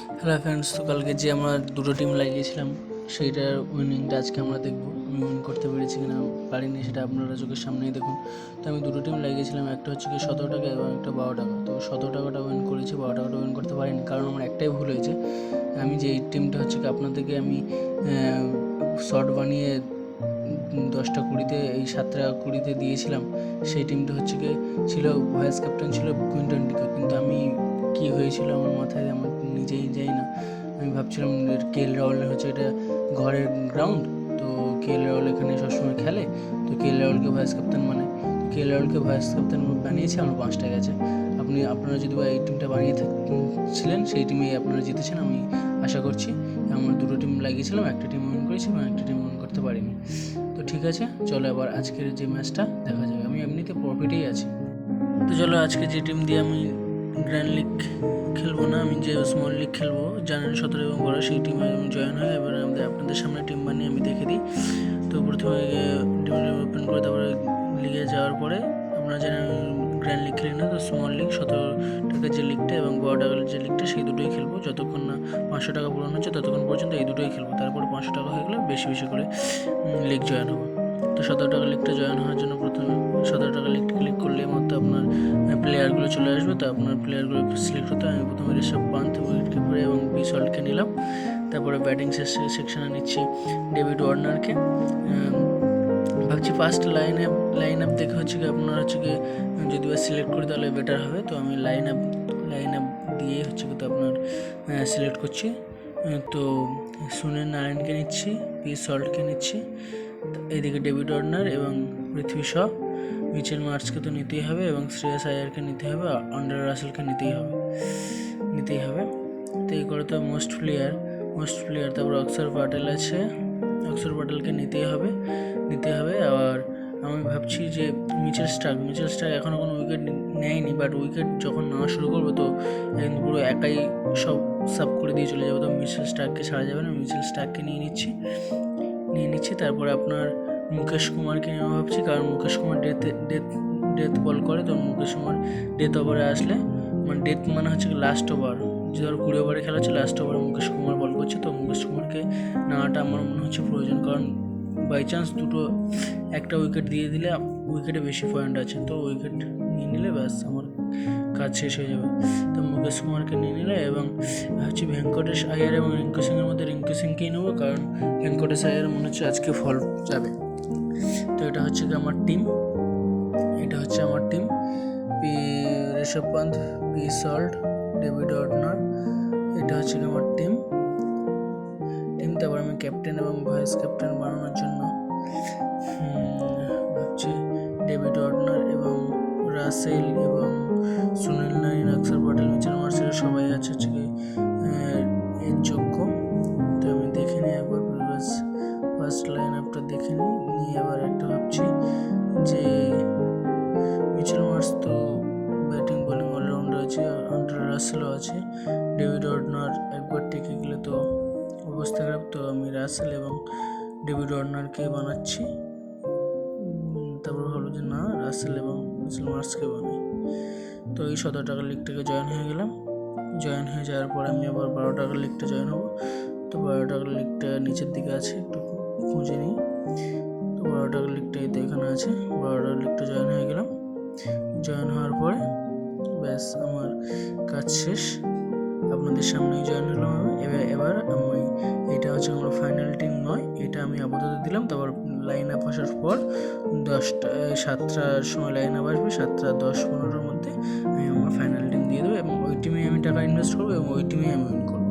Hello friends, তো কালকে যে আমরা দুটো টিম লাগিয়েছিলাম সেইটার উইনিংটা আজকে আমরা দেখবো। আমি উইন করতে পেরেছি কিনা পারিনি সেটা আপনারা চোখের সামনেই দেখুন। তো আমি দুটো টিম লাগিয়েছিলাম, একটা হচ্ছে কি 17 টাকা এবং একটা 12 টাকা। তো 17 টাকাটা উইন করেছি, 12 টাকাটা উইন করতে পারিনি, কারণ আমার একটাই ভুল হয়েছে। আমি যে এই টিমটা হচ্ছে কি আপনাদেরকে আমি শর্ট বানিয়ে 10টা 20-তে এই 7 টাকা 20-তে দিয়েছিলাম, সেই টিমটা হচ্ছে কি ছিল ভাইস ক্যাপ্টেন ছিল কুইন্টন ডিকো। কিন্তু আমি কী হয়েছিল আমার মাথায় আমার নিজেই যাই না। আমি ভাবছিলাম কেএল রাহুলের হচ্ছে এটা ঘরের গ্রাউন্ড, তো কেএল রাহুল এখানে সবসময় খেলে, তো কেএল রাহুলকে ভাইস ক্যাপ্টেন মানে কেএল রাহুলকে ভাইস ক্যাপ্টেন বানিয়েছে, আমার 5 টাকা গেছে। আপনারা যদি এই টিমটা ছিলেন সেই টিমেই আপনারা জিতেছেন আমি আশা করছি। আমরা দুটো টিম লাগিয়েছিলাম, একটা টিম উইন করেছি এবং একটা টিম উইন করতে পারিনি। তো ঠিক আছে, চলো আবার আজকের যে ম্যাচটা দেখা যাবে। আমি এমনিতে প্রফিটেই আছি। তো চলো আজকে যে টিম দিয়ে আমি গ্র্যান্ড লিগ খেলবো না, আমি যে স্মল লিগ খেলবো জানুয়ারি 17 এবং 12 সেই টিমে আমি জয়েন হই। এবার আপনাদের সামনে টিম বানিয়ে আমি দেখে দিই। তো প্রথমে টিমটা ওপেন করে তারপরে লিগে যাওয়ার পরে আপনারা জানেন আমি গ্র্যান্ড লিগ খেলি না, তো স্মল লিগ 17 টাকার যে লিগটা এবং 12 টাকার যে লিগটা সেই দুটোই খেলবো। যতক্ষণ না 500 টাকা পূরণ হচ্ছে ততক্ষণ পর্যন্ত এই দুটোই খেলবো, তারপরে 500 টাকা হয়ে গেলে বেশি বেশি করে লিগ জয়েন হবো। তো 17 টাকা লিগটা জয়েন হওয়ার জন্য প্রথমে 17 টাকা লিগটা ক্লিক করলে মাত্র আপনার প্লেয়ারগুলো চলে আসবে। তো আপনার প্লেয়ারগুলো সিলেক্ট হতে আমি প্রথমে ঋষভ পান্থ, উইকেট কিপার এবং বিসল্টকে নিলাম। তারপরে ব্যাটিং সেকশনে নিচ্ছি ডেভিড ওয়ার্নারকে। ভাবছি ফার্স্ট লাইন আপ দেখে হচ্ছে কি আপনার হচ্ছে কি যদি বা সিলেক্ট করি তাহলে বেটার হবে। তো আমি লাইন আপ দিয়ে হচ্ছে কি তো আপনার সিলেক্ট করছি। তো সুনীল নারায়ণকে নিচ্ছি, বিসল্টকে নিচ্ছি, এদিকে ডেভিড ওয়ার্নার এবং পৃথ্বী শ, মিচেল মার্চকে তো নিতেই হবে এবং শ্রেয়াস আয়ারকে নিতে হবে, আন্ডার রাসেলকে নিতেই হবে। তো এই করে তো মোস্ট প্লেয়ার। তারপর অক্ষর প্যাটেল আছে, অক্ষর প্যাটেলকে নিতেই হবে। আবার আমি ভাবছি যে মিচেল স্টার্ক এখনও কোনো উইকেট নেয়নি, বাট উইকেট যখন নেওয়া শুরু করবো তো একদম পুরো একাই সব সাব করে দিয়ে চলে যাবো। তো মিচেল স্টার্ককে ছাড়া যাবে না, মিচেল স্টার্ককে নিয়ে নিচ্ছি। তারপরে আপনার মুকেশ কুমারকে নেওয়া ভাবছি, কারণ মুকেশ কুমার ডেথ বল করে। তো মুকেশ কুমার ডেথ ওভারে আসলে ডেথ মানে হচ্ছে লাস্ট ওভার, যে ধর 20 ওভারে খেলা হচ্ছে, লাস্ট ওভারে মুকেশ কুমার বল করছে। তো মুকেশ কুমারকে নেওয়াটা আমার মনে হচ্ছে প্রয়োজন, কারণ বাই চান্স একটা উইকেট দিয়ে দিলে উইকেটে বেশি পয়েন্ট আছে, তো উইকেট নিয়ে নিলে ব্যাস আমার কাজ শেষ হয়ে যাবে। তো মুকেশ কুমারকে নিয়ে নিলে এবং ভাবছি ভেঙ্কটেশ আয়ার এবং রিঙ্কু সিংয়ের মধ্যে রিঙ্কু সিংকেই নেবো, কারণ ভেঙ্কটেশ আয়ার মনে হচ্ছে আজকে ফল যাবে। তো এটা হচ্ছে আমার টিম, ঋষভ পান্থ, বিসল্ট, ডেভিড ওয়ার্নার, এটা হচ্ছে আমার টিম। তারপর আমি ক্যাপ্টেন এবং ভাইস ক্যাপ্টেন বানানোর জন্য ভাবছি ডেভিড ওয়ার্নার এবং রাসেল এবং সুনীল নারায়ণ, অক্ষর প্যাটেল, মিচেল মার্শেল সবাই আছে হচ্ছে কি এর যোগ্য। তো আমি দেখে নিই একবার ফার্স্ট লাইন আপটা দেখে নিই এবার একটা ভাবছি যে মিচেল মার্শ তো ব্যাটিং বোলিং অলরাউন্ডার আছে, আন্ডার রাসেলও আছে। ডেভিড ওয়ার্নার একবার টেকে গেলে তো অবস্থা খারাপ, তো আমি রাসেল এবং ডেভিড ওয়ার্নারকে বানাচ্ছি। তারপর হলো যে না, রাসেল এবং মিচেল মার্শকে বানাই। তো এই 17 টাকার লিগটাকে জয়েন হয়ে গেলাম। জয়েন হয়ে যাওয়ার পর আমি আবার 12 টাকার লিগটা জয়েন হবো। তো 12 টাকার লিগটা নিচের দিকে আছে, একটু খুঁজে নিই। তো 12 টাকার লিগটা এই তো এখানে আছে। 12 টাকার লিগটা জয়েন হয়ে গেলাম। জয়েন হওয়ার পরে ব্যাস আমার কাজ শেষ, আপনাদের সামনেই জয়েন হলাম আমি। এবার আমি এটা হচ্ছে আমার ফাইনাল টিম নয়, এটা আমি আপাতত দিলাম। তারপর লাইন আপ আসার পর 7টার সময় লাইন আপ আসবে, 7টা 10-15-র মধ্যে আমি আমার ফাইনাল টিম দিয়ে দেবো এবং ওই টিমেই আমি টাকা ইনভেস্ট করবো এবং ওই টিমেই আমি উইন করবো।